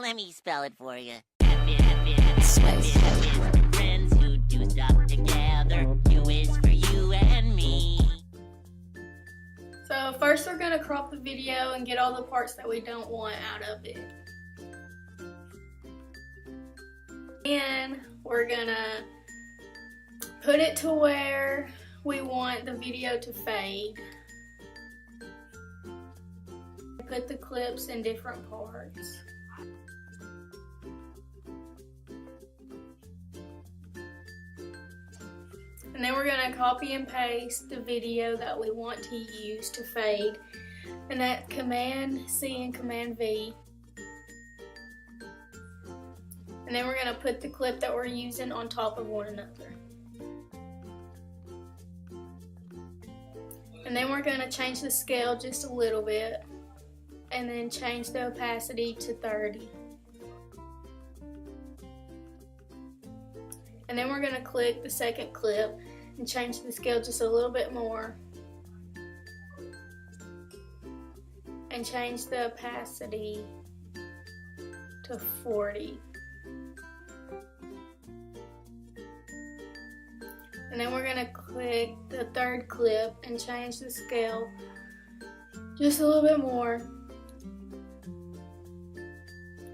Let me spell it for you. Friends who do stuff together. U is for you and me. So first we're going to crop the video and get all the parts that we don't want out of it. And we're going to put it to where we want the video to fade. Put the clips in different parts. And then we're going to copy and paste the video that we want to use to fade. And that Command C and Command V. And then we're going to put the clip that we're using on top of one another. And then we're going to change the scale just a little bit. And then change the opacity to 30. And then we're going to click the second clip and change the scale just a little bit more. And change the opacity to 40. And then we're going to click the third clip and change the scale just a little bit more.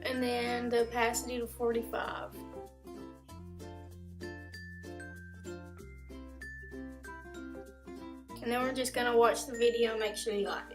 And then the opacity to 45. And then we're just going to watch the video and make sure you like it.